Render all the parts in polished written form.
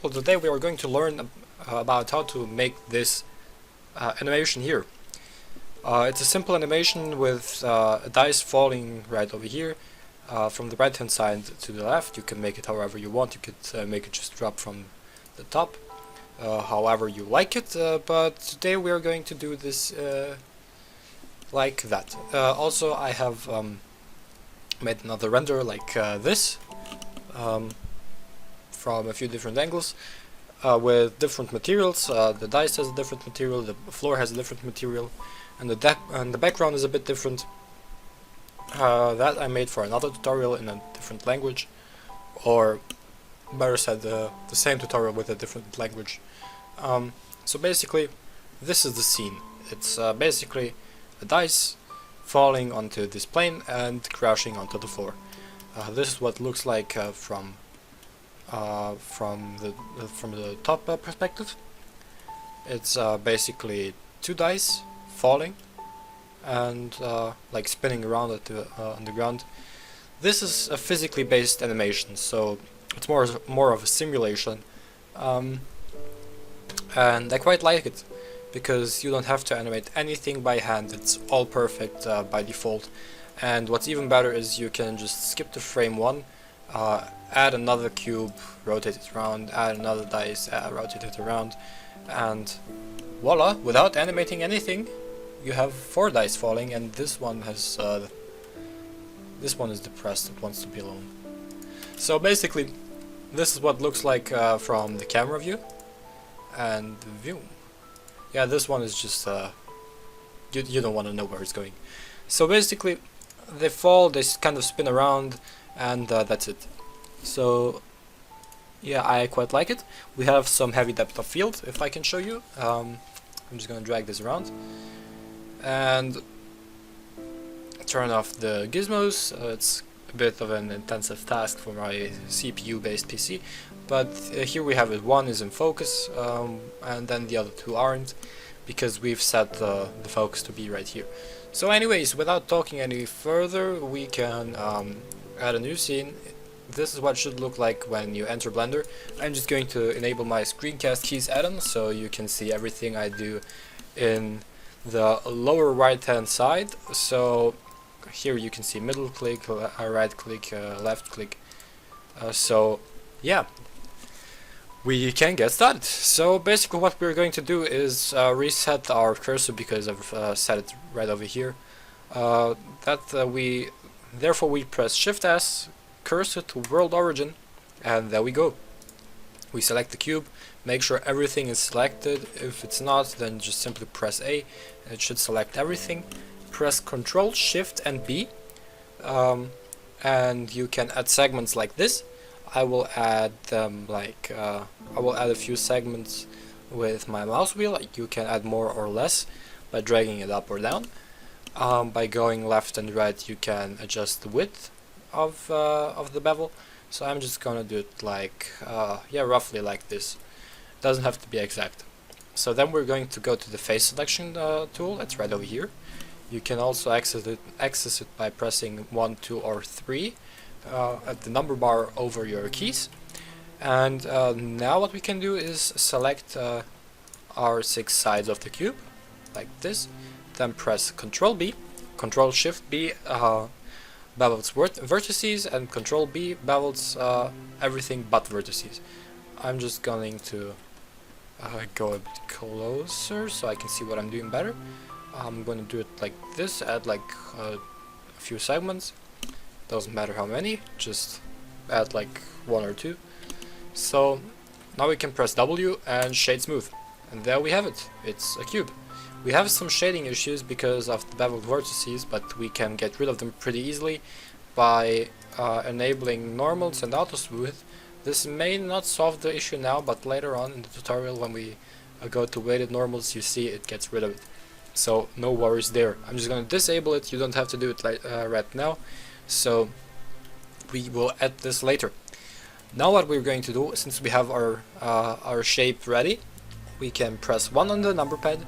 Well, today we are going to learn about how to make this animation here. It's a simple animation with a dice falling right over here from the right hand side to the left. You can make it however you want. You could make it just drop from the top, however you like it, but today we are going to do this like that. Also, I have made another render like this. From a few different angles with different materials. The dice has a different material, the floor has a different material, and the background is a bit different. That I made for another tutorial in a different language, or better said, the same tutorial with a different language. So basically, this is the scene. It's basically a dice falling onto this plane and crashing onto the floor. This is what it looks like from the top perspective. It's basically two dice falling and like spinning around on the ground. This is a physically based animation, so it's more of a simulation, and I quite like it because you don't have to animate anything by hand. It's all perfect by default, and what's even better is you can just skip to frame 1, add another cube, rotate it around, add another dice, rotate it around, and voila, without animating anything, you have 4 dice falling, and this one has this one is depressed, it wants to be alone. So basically, this is what it looks like from the camera view, and view. Yeah, this one is just you don't want to know where it's going. So basically, they fall, they kind of spin around, and that's it. So yeah, I quite like it. We have some heavy depth of field, if I can show you. I'm just gonna drag this around and turn off the gizmos. It's a bit of an intensive task for my CPU based PC, but here we have it. One is in focus, and then the other two aren't, because we've set the focus to be right here. So anyways, without talking any further, we can add a new scene. This is what it should look like when you enter Blender. I'm just going to enable my screencast keys add-on so you can see everything I do in the lower right hand side. So here you can see middle click, right click, left click. So yeah, we can get started. So basically what we're going to do is reset our cursor because I've set it right over here. Therefore we press Shift S, cursor to world origin, and there we go. We select the cube, make sure everything is selected. If it's not, then just simply press A and it should select everything. Press Ctrl, Shift and B, and you can add segments like this. I will add them like I will add a few segments with my mouse wheel. You can add more or less by dragging it up or down. By going left and right, you can adjust the width of the bevel. So I'm just gonna do it like yeah, roughly like this. Doesn't have to be exact. So then we're going to go to the face selection tool. It's right over here. You can also access it by pressing 1, 2 or 3 at the number bar over your keys. And now what we can do is select our 6 sides of the cube like this, then press Ctrl B, Ctrl Shift B bevels vertices, and Ctrl B bevels everything but vertices. I'm just going to go a bit closer so I can see what I'm doing better. I'm going to do it like this, add like a few segments, doesn't matter how many, just add like 1 or 2. So now we can press W and shade smooth, and there we have it. It's a cube. We have some shading issues because of the beveled vertices, but we can get rid of them pretty easily by enabling normals and auto smooth. This may not solve the issue now, but later on in the tutorial when we go to weighted normals, you see it gets rid of it. So no worries there. I'm just going to disable it. You don't have to do it right now. So we will add this later. Now what we're going to do, since we have our shape ready, we can press 1 on the number pad,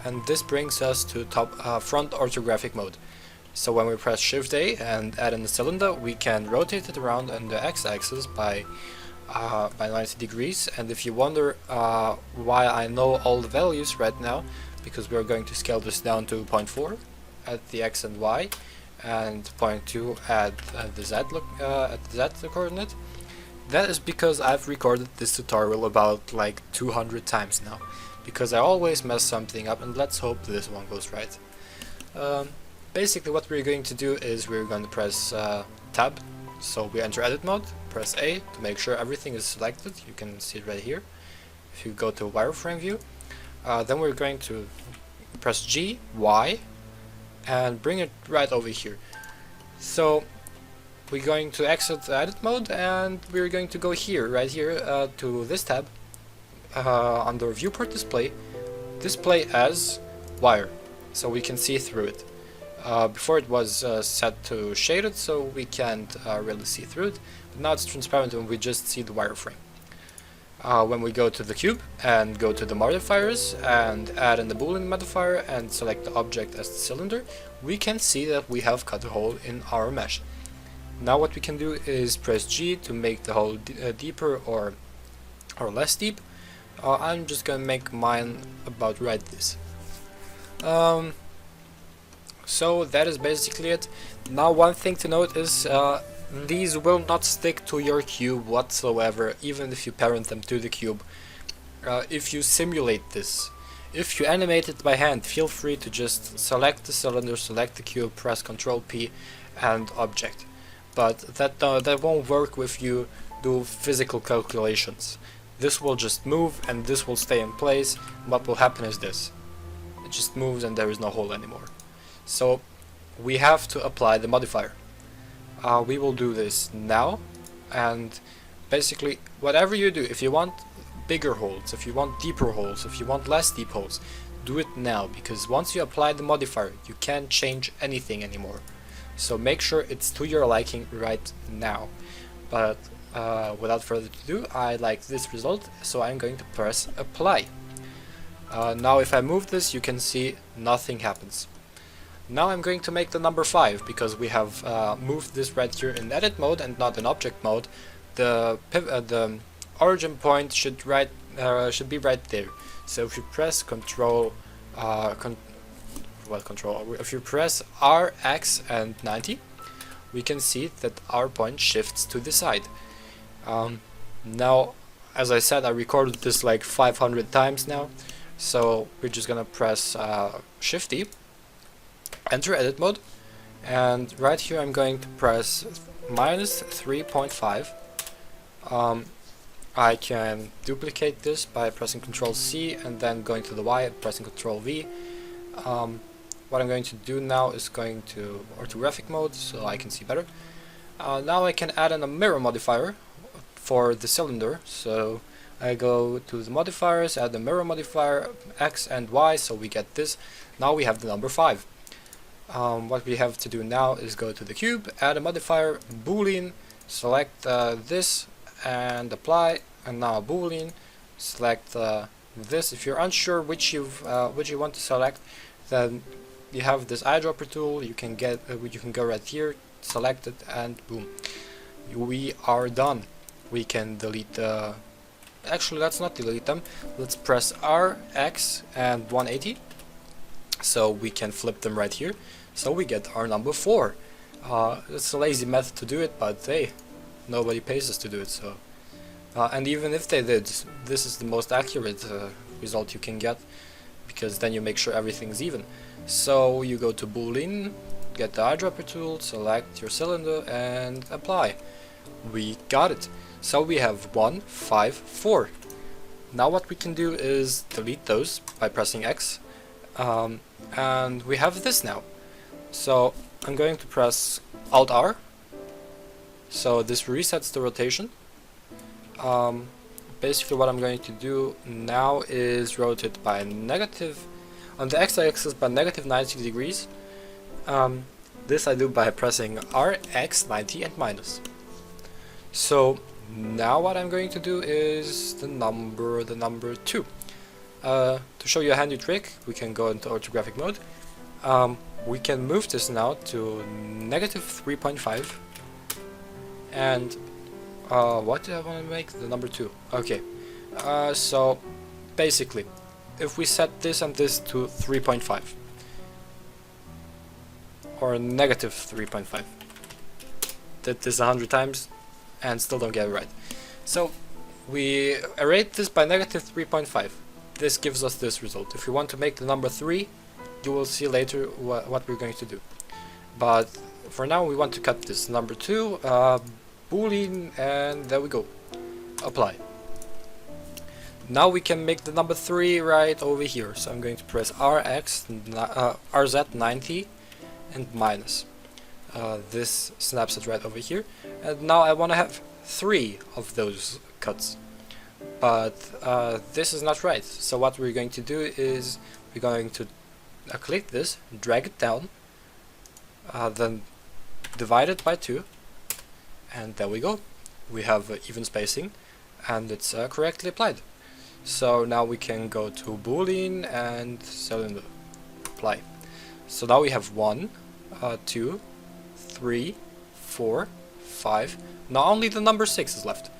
and this brings us to front orthographic mode. So when we press Shift A and add in the cylinder, we can rotate it around on the x-axis by by 90 degrees. And if you wonder why I know all the values right now, because we're going to scale this down to 0.4 at the x and y, and 0.2 at the z coordinate. That is because I've recorded this tutorial about like 200 times now, because I always mess something up, and let's hope this one goes right. Basically what we're going to do is we're going to press tab, so we enter edit mode, press A to make sure everything is selected. You can see it right here. If you go to wireframe view, then we're going to press G, Y, and bring it right over here. So we're going to exit the edit mode, and we're going to go here, right here, to this tab, under viewport display as wire, so we can see through it. Before it was set to shaded, so we can't really see through it, but now it's transparent and we just see the wireframe. When we go to the cube and go to the modifiers and add in the boolean modifier and select the object as the cylinder, we can see that we have cut a hole in our mesh. Now what we can do is press G to make the hole deeper or less deep. I'm just gonna make mine about right this. So that is basically it. Now one thing to note is these will not stick to your cube whatsoever, even if you parent them to the cube. If you simulate this, if you animate it by hand, feel free to just select the cylinder, select the cube, press Ctrl P and object. But that won't work if you do physical calculations. This will just move and this will stay in place. What will happen is this. It just moves and there is no hole anymore. So we have to apply the modifier. We will do this now, and basically whatever you do, if you want bigger holes, if you want deeper holes, if you want less deep holes, do it now, because once you apply the modifier you can't change anything anymore. So make sure it's to your liking right now. But without further ado, I like this result, so I'm going to press apply. Now if I move this, you can see nothing happens. Now I'm going to make the number 5, because we have moved this right here in edit mode and not in object mode. The origin point should be right there. So if you press if you press R, X and 90, we can see that our point shifts to the side. Now, as I said, I recorded this like 500 times now, so we're just gonna press Shift D, enter edit mode, and right here I'm going to press minus 3.5. I can duplicate this by pressing Ctrl C and then going to the Y and pressing Ctrl V. What I'm going to do now is going to orthographic mode so I can see better. Now I can add in a mirror modifier for the cylinder, so I go to the modifiers, add the mirror modifier X and Y, so we get this. Now we have the number 5. What we have to do now is go to the cube, add a modifier, boolean, select this and apply, and now boolean, select this. If you're unsure which you want to select, then you have this eyedropper tool. You can go right here, select it, and boom, we are done. We can delete the. Actually, let's not delete them. Let's press R, X, and 180. So we can flip them right here. So we get our number 4. It's a lazy method to do it, but hey, nobody pays us to do it. So, and even if they did, this is the most accurate result you can get, because then you make sure everything's even. So you go to boolean, get the eyedropper tool, select your cylinder, and apply. We got it. So we have 1, 5, 4. Now what we can do is delete those by pressing X, and we have this now. So I'm going to press Alt R, so this resets the rotation. Basically what I'm going to do now is rotate by negative, on the x-axis by negative 90 degrees. This I do by pressing R, X, 90 and minus. So now what I'm going to do is the number 2. To show you a handy trick, we can go into orthographic mode. We can move this now to negative 3.5, and What do I want to make? The number 2. Okay. So basically, if we set this and this to 3.5 or negative 3.5, did this 100 times and still don't get it right. So we array this by negative 3.5. This gives us this result. If we want to make the number 3, you will see later what we're going to do. But for now we want to cut this number 2, boolean, and there we go. Apply. Now we can make the number 3 right over here. So I'm going to press RZ90 and minus. This snaps it right over here. And now I want to have 3 of those cuts. But this is not right. So what we're going to do is we're going to click this, drag it down, then divide it by 2, and there we go. We have even spacing, and it's correctly applied. So now we can go to boolean and cylinder, apply. So now we have 1, 2, 3, 4, 5. Now only the number 6 is left.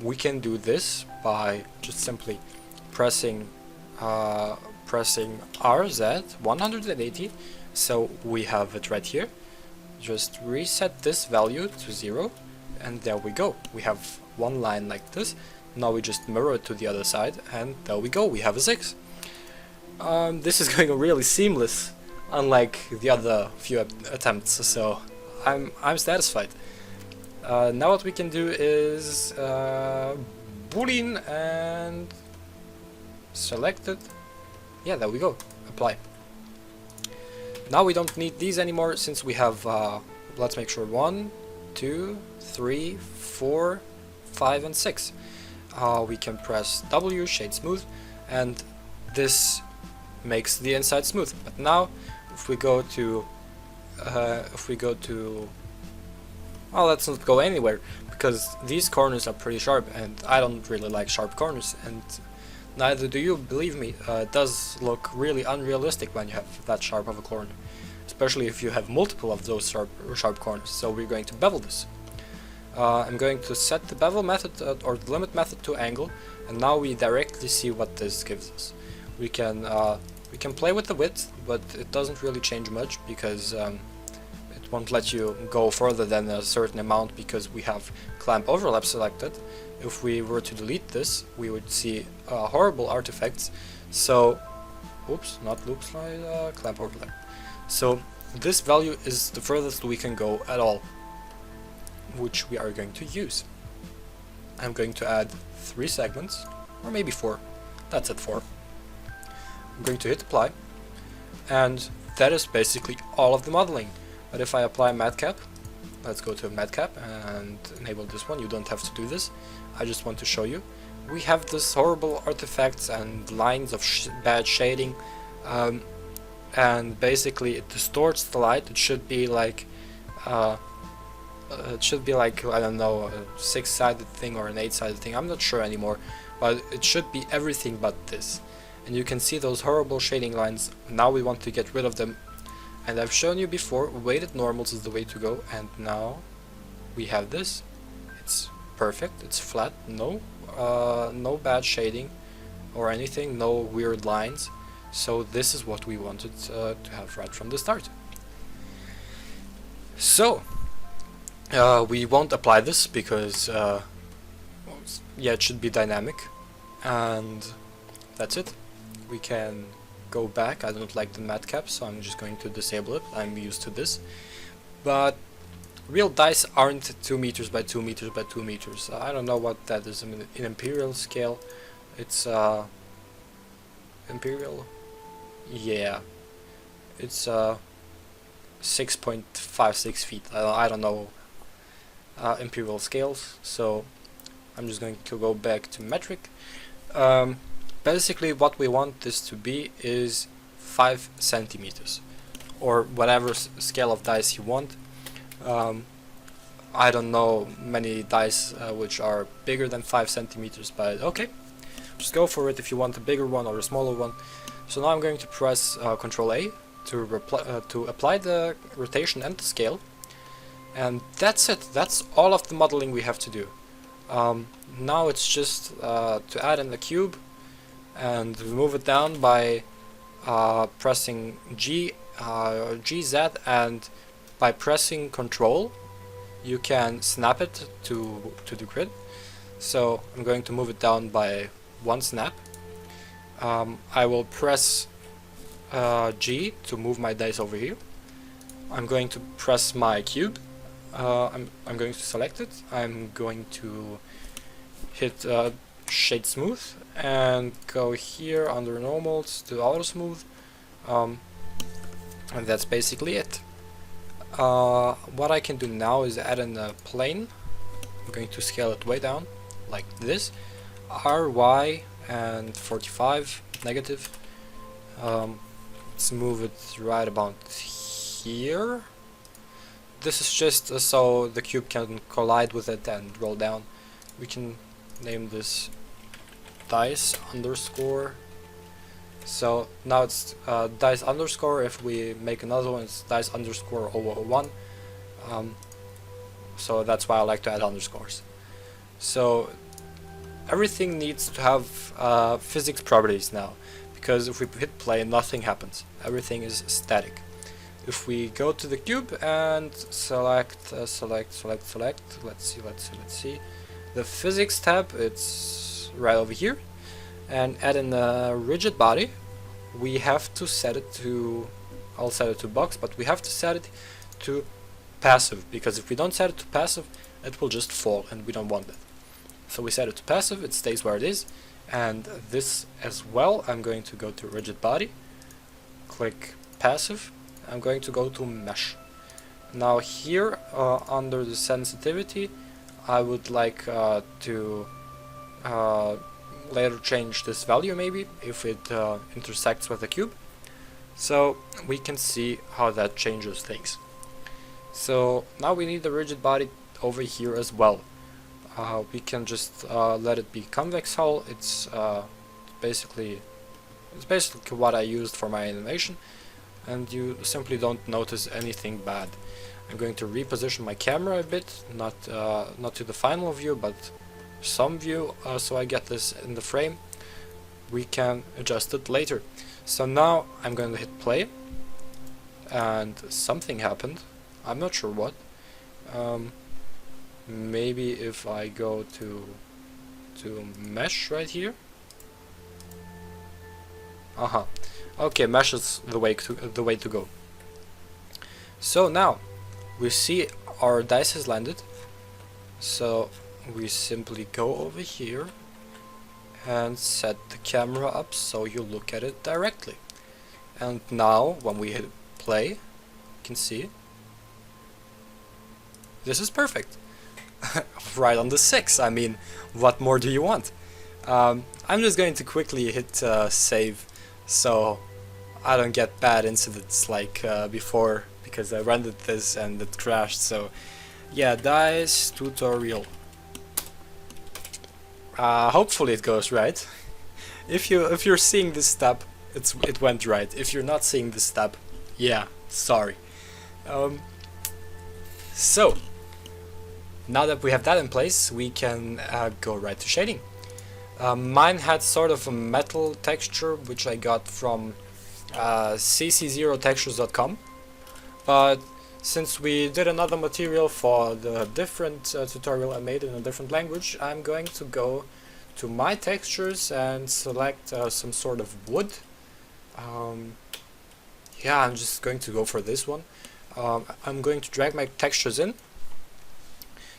We can do this by just simply pressing RZ 180, so we have it right here. Just reset this value to 0, and there we go. We have one line like this. Now we just mirror it to the other side, and there we go. We have a 6. This is going really seamless, unlike the other few attempts. So I'm satisfied. Now what we can do is boolean and select it. Yeah, there we go. Apply. Now we don't need these anymore since we have, let's make sure, 1, 2, 3, 4, 5, and 6. We can press W, shade smooth, and this makes the inside smooth. But now, if we go to, well, let's not go anywhere, because these corners are pretty sharp, and I don't really like sharp corners, and neither do you, believe me. It does look really unrealistic when you have that sharp of a corner, especially if you have multiple of those sharp corners. So we're going to bevel this. I'm going to set the bevel method or the limit method to angle, and now we directly see what this gives us. We can play with the width, but it doesn't really change much because it won't let you go further than a certain amount because we have clamp overlap selected. If we were to delete this, we would see horrible artifacts. So, oops, not loop slide, clamp overlap. So this value is the furthest we can go at all, which we are going to use. I'm going to add 3 segments, or maybe 4. That's at 4. I'm going to hit apply, and that is basically all of the modeling. But if I apply matcap, let's go to matcap and enable this one. You don't have to do this. I just want to show you. We have this horrible artifacts and lines of bad shading, and basically it distorts the light. It should be like I don't know, a 6-sided thing or an 8-sided thing. I'm not sure anymore, but it should be everything but this. And you can see those horrible shading lines. Now we want to get rid of them. And I've shown you before, weighted normals is the way to go, and now we have this. It's perfect, it's flat, no bad shading or anything, no weird lines. So this is what we wanted to have right from the start. So we won't apply this because yeah, it should be dynamic, and that's it. We can go back. I don't like the matcap, so I'm just going to disable it. I'm used to this. But real dice aren't 2 meters by 2 meters by 2 meters. I don't know what that is in imperial scale. It's imperial? Yeah. It's 6.56 feet. I don't know imperial scales, so I'm just going to go back to metric. Basically what we want this to be is 5 centimeters, or whatever scale of dice you want. I don't know many dice which are bigger than 5 centimeters, but okay, just go for it if you want a bigger one or a smaller one. So now I'm going to press Ctrl A to apply the rotation and the scale, And that's it. That's all of the modeling we have to do. Now it's just to add in the cube and move it down by pressing GZ, and by pressing Control you can snap it to the grid. So I'm going to move it down by one snap. I will press G to move my dice over here. I'm going to press my cube. I'm going to select it. I'm going to hit Shade Smooth and go here under Normals to Auto Smooth. And that's basically it. What I can do now is add in a plane. I'm going to scale it way down, like this. R, Y, and 45, negative. Let's move it right about here. This is just so the cube can collide with it and roll down. We can name this dice underscore. So now it's dice underscore. If we make another one, it's dice underscore 001. So that's why I like to add underscores. So everything needs to have physics properties now, because if we hit play, nothing happens. Everything is static. If we go to the cube and select, let's see. The physics tab, it's right over here, and add in a rigid body. We have to set it to, I'll set it to box, but we have to set it to passive, because if we don't set it to passive, it will just fall, and we don't want that. So we set it to passive, it stays where it is, and this as well. I'm going to go to rigid body, click passive. I'm going to go to mesh. Now here under the sensitivity, I would like to later change this value, maybe if it intersects with the cube, so we can see how that changes things. So now we need the rigid body over here as well. We can just let it be convex hull. It's basically what I used for my animation, and you simply don't notice anything bad. I'm going to reposition my camera a bit, not to the final view, but some view, so I get this in the frame. We can adjust it later. So now I'm going to hit play, and something happened. I'm not sure what. Maybe if I go to mesh right here. Okay, mesh is the way to go. So now we see our dice has landed. So we simply go over here and set the camera up so you look at it directly. And now when we hit play, you can see this is perfect. Right on the 6. I mean, what more do you want? I'm just going to quickly hit save, so I don't get bad incidents like before, because I rendered this and it crashed. So yeah, dice tutorial. Hopefully it goes right. If you're seeing this step, it went right. If you're not seeing this step, yeah, sorry. So now that we have that in place, we can go right to shading. Mine had sort of a metal texture, which I got from cc0textures.com, but since we did another material for the different tutorial I made in a different language, I'm going to go to my textures and select some sort of wood. Yeah, I'm just going to go for this one. I'm going to drag my textures in.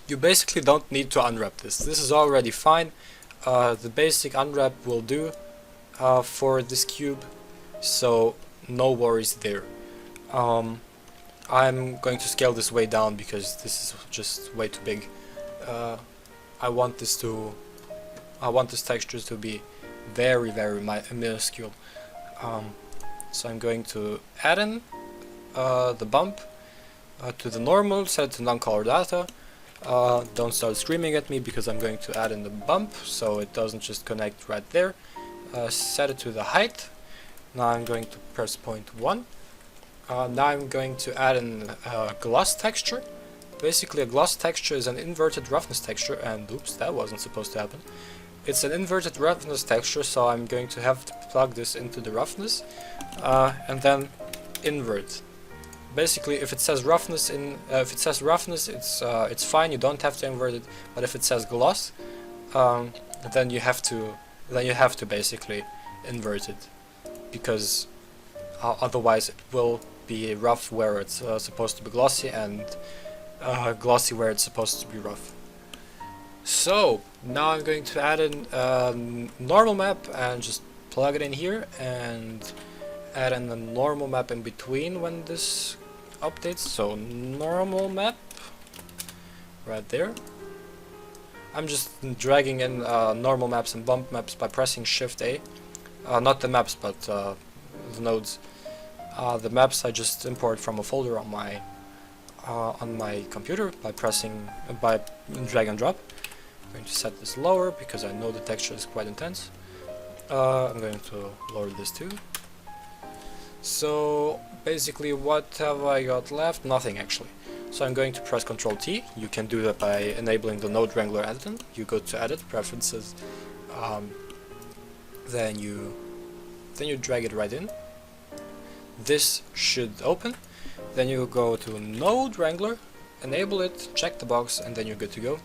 You basically don't need to unwrap this. This is already fine. The basic unwrap will do for this cube, so no worries there. I'm going to scale this way down because this is just way too big. I want this textures to be very minuscule. So I'm going to add in the bump to the normal, set it to non-color data. Don't start screaming at me because I'm going to add in the bump so it doesn't just connect right there. Set it to the height. Now I'm going to press point 1. Now I'm going to add in a gloss texture. Basically, a gloss texture is an inverted roughness texture, and oops, that wasn't supposed to happen. It's an inverted roughness texture, so I'm going to have to plug this into the roughness, and then invert. Basically, if it says roughness it's fine. You don't have to invert it. But if it says gloss, then you have to basically invert it, because otherwise it will be rough where it's supposed to be glossy, and glossy where it's supposed to be rough. So now I'm going to add in a normal map and just plug it in here, and add in a normal map in between when this updates. So normal map right there. I'm just dragging in normal maps and bump maps by pressing Shift A. Not the maps, but the nodes. The maps I just import from a folder on my computer by drag and drop. I'm going to set this lower because I know the texture is quite intense. I'm going to lower this too. So basically, what have I got left? Nothing actually. So I'm going to press Ctrl T. You can do that by enabling the Node Wrangler editor. You go to Edit, Preferences, then you drag it right in. This should open. Then you go to Node Wrangler, enable it, check the box, and then you're good to go.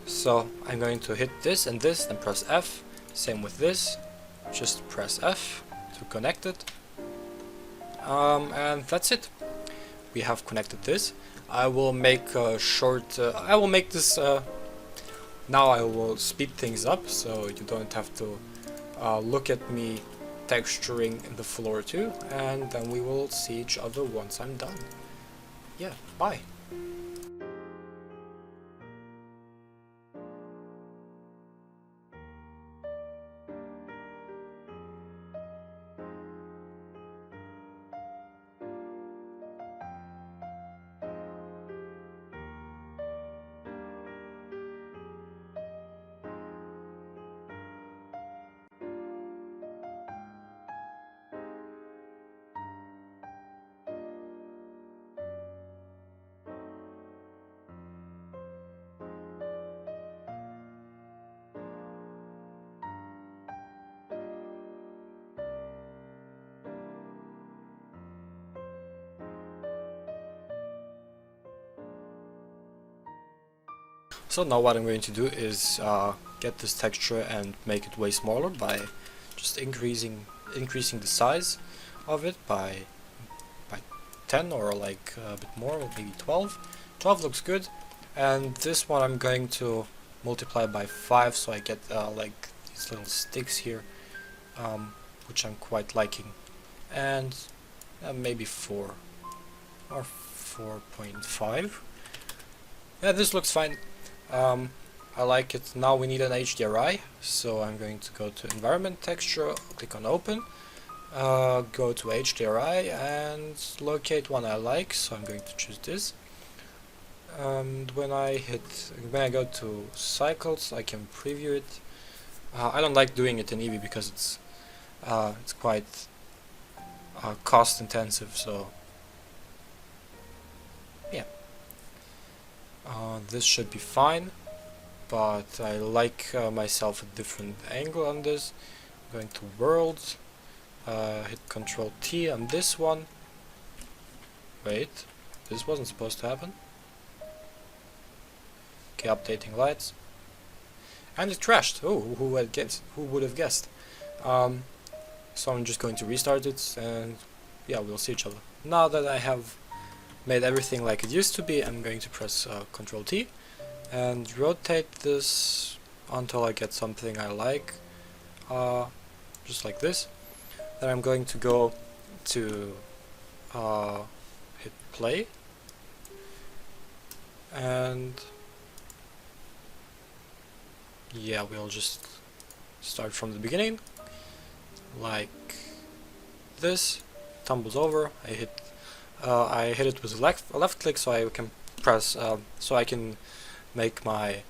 So I'm going to hit this and this, then press F. Same with this. Just press F to connect it. And that's it. We have connected this. I will make a short. I will make this. Now I will speed things up, so you don't have to look at me texturing the floor too. And then we will see each other once I'm done. Yeah. Bye. So now what I'm going to do is get this texture and make it way smaller by just increasing the size of it by 10, or like a bit more, maybe 12. 12 looks good, and this one I'm going to multiply by 5, so I get like these little sticks here, which I'm quite liking, and maybe 4 or 4.5. Yeah, this looks fine. I like it. Now we need an HDRI, so I'm going to go to Environment Texture, click on Open, go to HDRI and locate one I like, so I'm going to choose this. And when I go to Cycles, I can preview it. I don't like doing it in Eevee because it's quite cost intensive, so yeah. This should be fine, but I like myself a different angle on this. I'm going to World, hit Ctrl T on this one. Wait, this wasn't supposed to happen. Okay, updating lights, and it crashed. Oh, who would have guessed? So I'm just going to restart it, and yeah, we'll see each other. Now that I have made everything like it used to be, I'm going to press Ctrl T and rotate this until I get something I like, just like this. Then I'm going to go to hit play, and yeah, we'll just start from the beginning like this. Tumbles over. I hit it with a left click, so I can press so I can make my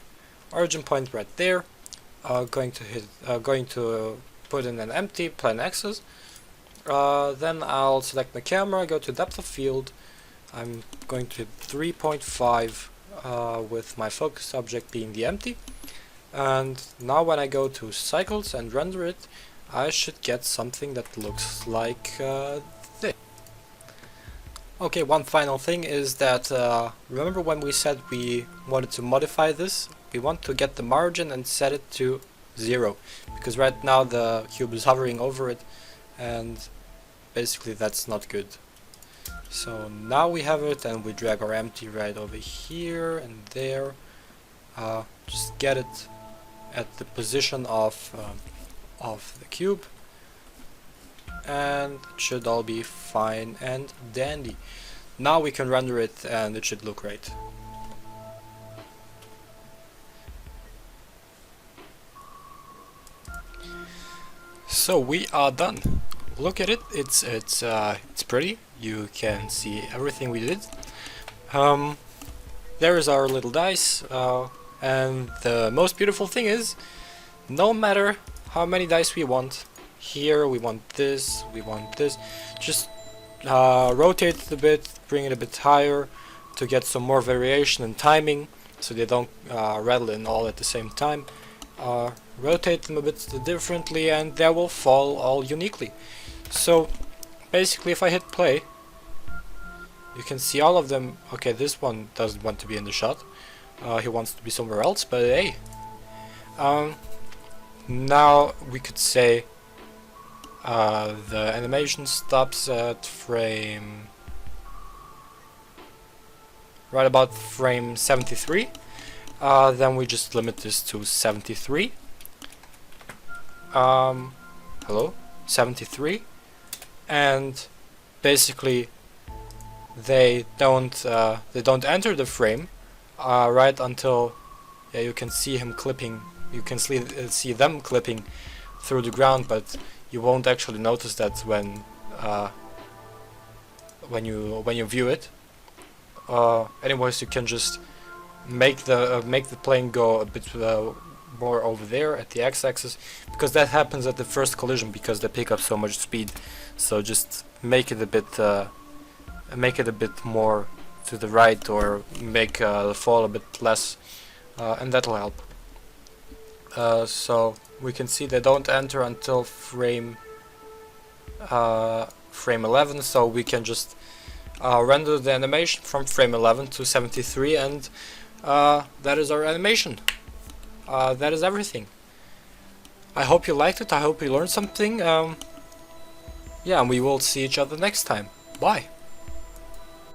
origin point right there. Going to put in an empty plain axis. Then I'll select my camera, go to depth of field, I'm going to 3.5 with my focus object being the empty. And now when I go to cycles and render it, I should get something that looks like this. Okay, one final thing is that remember when we said we wanted to modify this? We want to get the margin and set it to 0, because right now the cube is hovering over it and basically that's not good. So now we have it and we drag our empty right over here and there. Just get it at the position of the cube, and it should all be fine and dandy. Now we can render it and it should look great. So we are done. Look at it. It's pretty. You can see everything we did. There is our little dice, and the most beautiful thing is, no matter how many dice we want, here we want this, just rotate it a bit, bring it a bit higher to get some more variation and timing, so they don't rattle in all at the same time. Rotate them a bit differently and they will fall all uniquely. So basically if I hit play, you can see all of them. Okay, this one doesn't want to be in the shot, he wants to be somewhere else, but hey. Now we could say the animation stops at frame right about frame 73. Then we just limit this to 73. Hello? 73. And basically they don't enter the frame right until you can see him clipping. You can see them clipping through the ground, but you won't actually notice that when you view it. Anyways, you can just make the plane go a bit more over there at the x-axis, because that happens at the first collision because they pick up so much speed. So just make it a bit more to the right, or make the fall a bit less, and that'll help. So we can see they don't enter until frame 11, so we can just render the animation from frame 11 to 73, and that is our animation. That is everything. I hope you liked it, I hope you learned something. Yeah, and we will see each other next time. Bye!